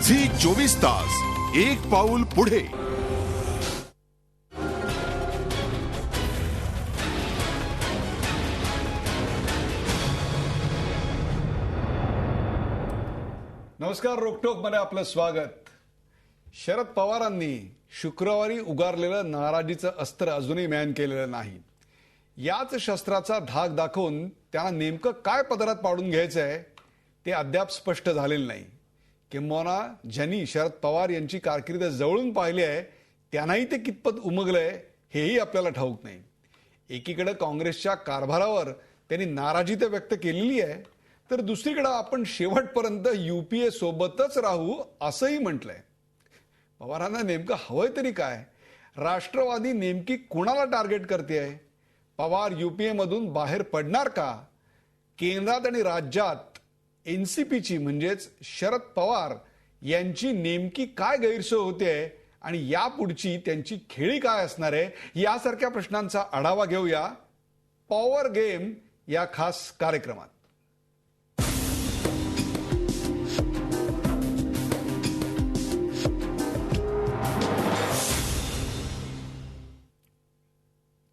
Zee 24 तास एक पाऊल पुढे. नमस्कार, रोकटोक मध्ये आपलं स्वागत. शरद पवारांनी शुक्रवारी उगारलेलं नाराजीचं अस्त्र अजूनही मॅन केलेलं नाही. याच शस्त्राचा धाक दाखवून त्यांना नेमकं काय पदरात पाडून घ्यायचंय ते अद्याप स्पष्ट झालेलं नाही. किंबहुना ज्यांनी शरद पवार यांची कारकीर्द जवळून पाहिली आहे त्यांनाही ते कितपत उमगलंय हेही आपल्याला ठाऊक नाही. एकीकडे काँग्रेसच्या कारभारावर त्यांनी नाराजी तर व्यक्त केलेली आहे, तर दुसरीकडे आपण शेवटपर्यंत युपीए सोबतच राहू असंही म्हटलंय. पवारांना नेमकं हवंय तरी काय? राष्ट्रवादी नेमकी कुणाला टार्गेट करतेय? पवार युपीए मधून बाहेर पडणार का? केंद्रात आणि राज्यात एनसीपीची म्हणजेच शरद पवार यांची नेमकी काय गैरसोय होते आणि यापुढची त्यांची खेळी काय असणार आहे, यासारख्या प्रश्नांचा आढावा घेऊया पॉवर गेम या खास कार्यक्रमात.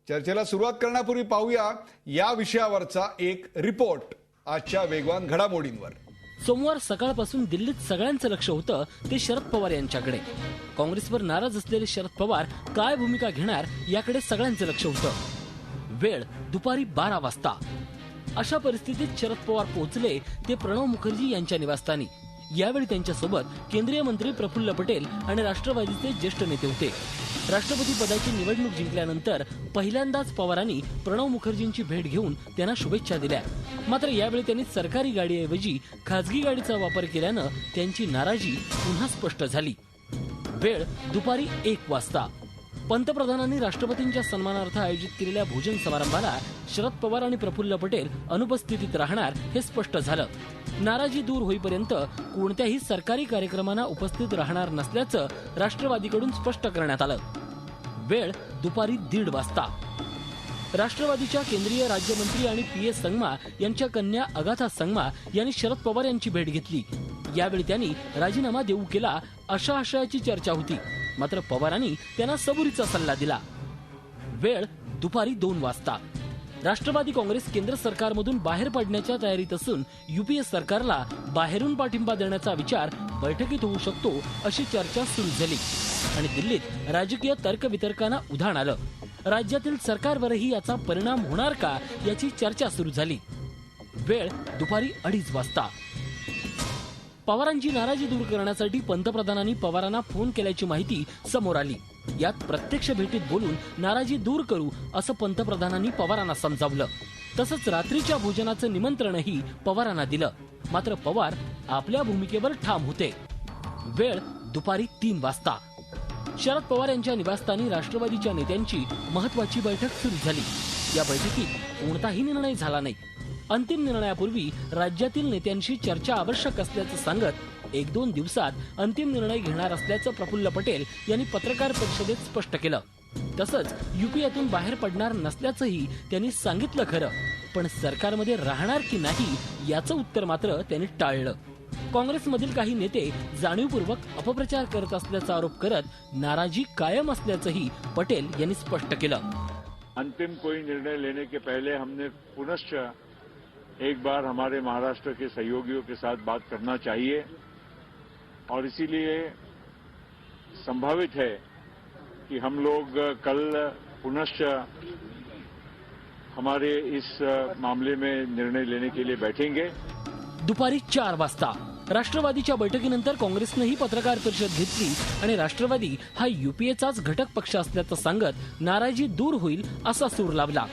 चर्चेला सुरुवात करण्यापूर्वी पाहूया या विषयावरचा एक रिपोर्ट आजच्या वेगवान घडामोडींवर. सोमवार सकाळपासून दिल्लीत सगळ्यांचं लक्ष होतं ते शरद पवार यांच्याकडे. काँग्रेसवर नाराज असलेले शरद पवार काय भूमिका घेणार याकडे सगळ्यांचं लक्ष होतं. वेळ दुपारी 12 वाजता. अशा परिस्थितीत शरद पवार पोहोचले ते प्रणव मुखर्जी यांच्या निवासस्थानी. यावेळी त्यांच्यासोबत केंद्रीय मंत्री प्रफुल्ल पटेल आणि राष्ट्रवादीचे ज्येष्ठ नेते होते. राष्ट्रपती पदाची निवडणूक जिंकल्यानंतर पहिल्यांदाच पवारांनी प्रणव मुखर्जींची भेट घेऊन त्यांना शुभेच्छा दिल्या. मात्र यावेळी त्यांनी सरकारी गाडीऐवजी खासगी गाडीचा वापर केल्यानं त्यांची नाराजी पुन्हा स्पष्ट झाली. वेळ दुपारी 1 वाजता. पंतप्रधानांनी राष्ट्रपतींच्या सन्मानार्थ आयोजित केलेल्या भोजन समारंभाला शरद पवार आणि प्रफुल्ल पटेल अनुपस्थितीत राहणार हे स्पष्ट झालं. नाराजी दूर होईपर्यंत कोणत्याही सरकारी कार्यक्रमांना उपस्थित राहणार नसल्याचं राष्ट्रवादीकडून स्पष्ट करण्यात आलं. वेळ दुपारी 1:30 वाजता. राष्ट्रवादीच्या केंद्रीय राज्यमंत्री आणि पीएस संगमा यांच्या कन्या अगाथा संगमा यांनी शरद पवार यांची भेट घेतली. यावेळी त्यांनी राजीनामा देऊ केला अशा आशयाची चर्चा होती. मात्र पवारांनी त्यांना सबुरीचा सल्ला दिला. वेळ दुपारी 2 वाजता. राष्ट्रवादी काँग्रेस केंद्र सरकारमधून बाहेर पडण्याच्या तयारीत असून युपीए सरकारला बाहेरून पाठिंबा देण्याचा विचार बैठकीत होऊ शकतो अशी चर्चा सुरू झाली आणि दिल्लीत राजकीय तर्कवितर्कांना उधाण आलं. राज्यातील सरकारवरही याचा परिणाम होणार का याची चर्चा सुरू झाली. वेळ दुपारी 2:30 वाजता. पवारांची नाराजी दूर करण्यासाठी पंतप्रधानांनी पवारांना फोन केल्याची माहिती समोर आली. यात प्रत्यक्ष भेटीत बोलून नाराजी दूर करू असं पंतप्रधानांनी पवारांना समजावलं. तसंच रात्रीच्या भोजनाचं निमंत्रणही पवारांना दिलं. मात्र पवार आपल्या भूमिकेवर ठाम होते. वेळ दुपारी 3 वाजता. शरद पवार यांच्या निवासस्थानी राष्ट्रवादीच्या नेत्यांची महत्वाची बैठक सुरू झाली. या बैठकीत कोणताही निर्णय झाला नाही. अंतिम निर्णयापूर्वी राज्यातील नेत्यांशी चर्चा आवश्यक असल्याचं सांगत 1-2 दिवसात अंतिम निर्णय घेणार असल्याचं प्रफुल्ल पटेल यांनी पत्रकार परिषदेत स्पष्ट केलं. तसंच युपीएतून बाहेर पडणार नसल्याचंही त्यांनी सांगितलं खरं, पण सरकारमध्ये राहणार की नाही याचं उत्तर मात्र त्यांनी टाळलं. काँग्रेसमधील काही नेते जाणीवपूर्वक अपप्रचार करत असल्याचा आरोप करत नाराजी कायम असल्याचंही पटेल यांनी स्पष्ट केलं. अंतिम कोई निर्णय लेने के पहले हमने पुनश्च एक बार हमारे महाराष्ट्र के सहयोगियों के साथ बात करना चाहिए और इसीलिए संभावित है कि हम लोग कल पुनश्च हमारे इस मामले में निर्णय लेने के लिए बैठेंगे. दुपारी 4 वाजता. राष्ट्रवादीच्या बैठकीनंतर काँग्रेसनेही पत्रकार परिषद घेतली आणि राष्ट्रवादी हा युपीएचाच घटक पक्ष असल्याचं सांगत नाराजी दूर होईल असा सूर लावला.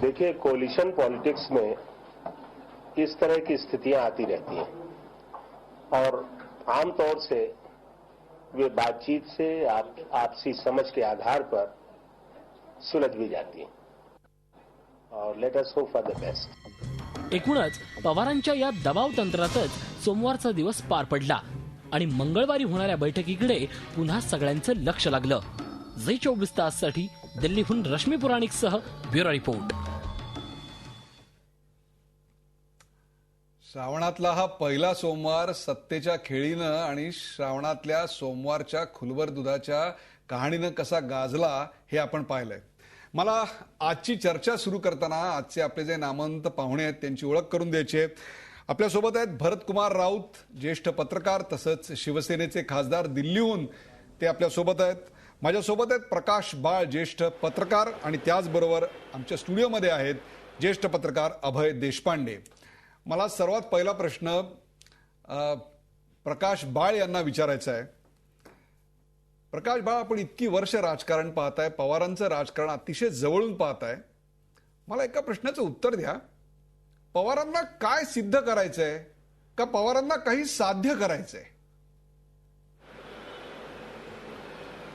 देखिए, कोलिशन पॉलिटिक्स में इस तरह की स्थितियां आती रहती हैं और आमतौर से वे बातचीत से आपसी समझ के आधार पर सुलझ भी जाती हैं और let us hope for the best. एकूणच पवारांच्या या दबाव तंत्रातच सोमवारचा दिवस पार पडला आणि मंगळवारी होणाऱ्या बैठकीकडे पुन्हा सगळ्यांचं लक्ष लागलं. झी 24 ताससाठी दिल्लीहून रश्मी पुराणिकसह ब्युरो रिपोर्ट. श्रावणातला हा पहिला सोमवार सत्तेच्या खेळीनं आणि श्रावणातल्या सोमवारच्या खुलवर दुधाच्या कहाणीनं कसा गाजला हे आपण पाहिलंय. मला आजची चर्चा सुरू करताना आजचे आपले जे नामवंत पाहुणे आहेत त्यांची ओळख करून द्यायची आहे. आपल्यासोबत आहेत भरतकुमार राऊत, ज्येष्ठ पत्रकार तसंच शिवसेनेचे खासदार दिल्लीहून ते आपल्यासोबत आहेत. माझ्यासोबत आहेत प्रकाश बाळ, ज्येष्ठ पत्रकार, आणि त्याचबरोबर आमच्या स्टुडिओमध्ये आहेत ज्येष्ठ पत्रकार अभय देशपांडे. मला सर्वात पहिला प्रश्न प्रकाश बाळ यांना विचारायचा आहे. प्रकाश बाळ, आपण इतकी वर्ष राजकारण पाहताय, पवारांचं राजकारण अतिशय जवळून पाहताय. मला एका प्रश्नाचं उत्तर द्या. पवारांना काय सिद्ध करायचंय का पवारांना काही साध्य करायचंय?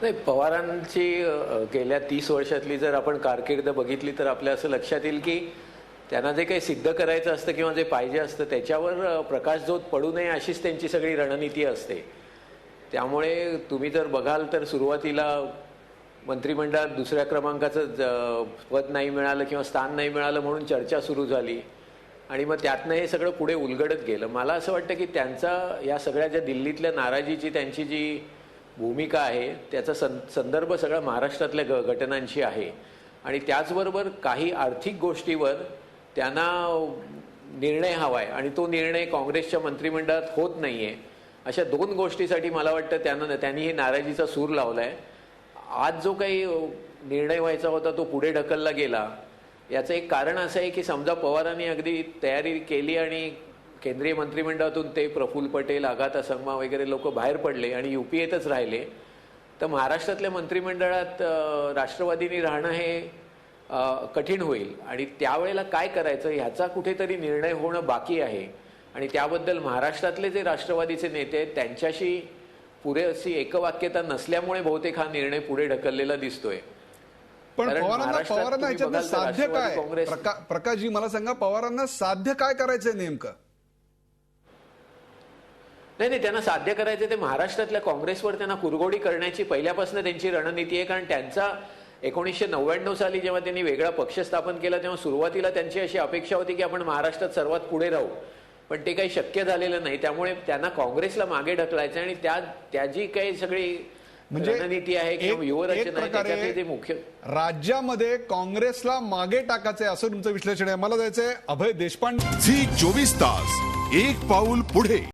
नाही, पवारांची गेल्या 30 वर्षातली जर आपण कारकीर्द बघितली तर आपल्या असं लक्षात येईल की त्यांना जे काही सिद्ध करायचं असतं किंवा जे पाहिजे असतं त्याच्यावर प्रकाशझोत पडू नये अशीच त्यांची सगळी रणनीती असते. त्यामुळे तुम्ही जर बघाल तर सुरुवातीला मंत्रिमंडळात दुसऱ्या क्रमांकाचं पद नाही मिळालं किंवा स्थान नाही मिळालं म्हणून चर्चा सुरू झाली आणि मग त्यातनं हे सगळं पुढे उलगडत गेलं. मला असं वाटतं की त्यांचा या सगळ्या ज्या दिल्लीतल्या नाराजीची त्यांची जी भूमिका आहे त्याचा संदर्भ सगळा महाराष्ट्रातल्या घटनांशी आहे आणि त्याचबरोबर काही आर्थिक गोष्टीवर त्यांना निर्णय हवा आहे आणि तो निर्णय काँग्रेसच्या मंत्रिमंडळात होत नाहीये. अशा 2 गोष्टीसाठी मला वाटतं त्यांनी ही नाराजीचा सूर लावलाय. आज जो काही निर्णय व्हायचा होता तो पुढे ढकलला गेला. याचं एक कारण असं आहे की समजा पवारांनी अगदी तयारी केली आणि केंद्रीय मंत्रिमंडळातून ते प्रफुल्ल पटेल, आगाथा संगमा वगैरे लोक बाहेर पडले आणि युपीएतच राहिले तर महाराष्ट्रातल्या मंत्रिमंडळात राष्ट्रवादीनी राहणं हे कठीण होईल आणि त्यावेळेला काय करायचं ह्याचा कुठेतरी निर्णय होणं बाकी आहे आणि त्याबद्दल महाराष्ट्रातले जे राष्ट्रवादीचे नेते आहेत त्यांच्याशी पुरेशी एकवाक्यता नसल्यामुळे बहुतेक हा निर्णय पुढे ढकललेला दिसतोय. पण पवारांना याच्यात साध्य काय? प्रकाशजी मला सांगा, पवारांना साध्य काय करायचंय नेमकं? नाही, त्यांना साध्य करायचं ते महाराष्ट्रातल्या काँग्रेसवर त्यांना कुरघोडी करण्याची पहिल्यापासून त्यांची रणनीती आहे. कारण त्यांचा 1999 साली जेव्हा त्यांनी वेगळा पक्ष स्थापन केला तेव्हा सुरुवातीला त्यांची अशी अपेक्षा होती की आपण महाराष्ट्रात सर्वात पुढे राहू, पण ते काही शक्य झालेलं नाही. त्यामुळे त्यांना काँग्रेसला मागे ढकलायचं आणि त्याची काही सगळी रणनीती आहे किंवा व्यूहरचना आहे त्याच्यातले ते मुख्य राज्यामध्ये काँग्रेसला मागे टाकायचंय असं तुमचं विश्लेषण आहे. मला जायचंय अभय देशपांडे. झी 24 तास एक पाऊल पुढे.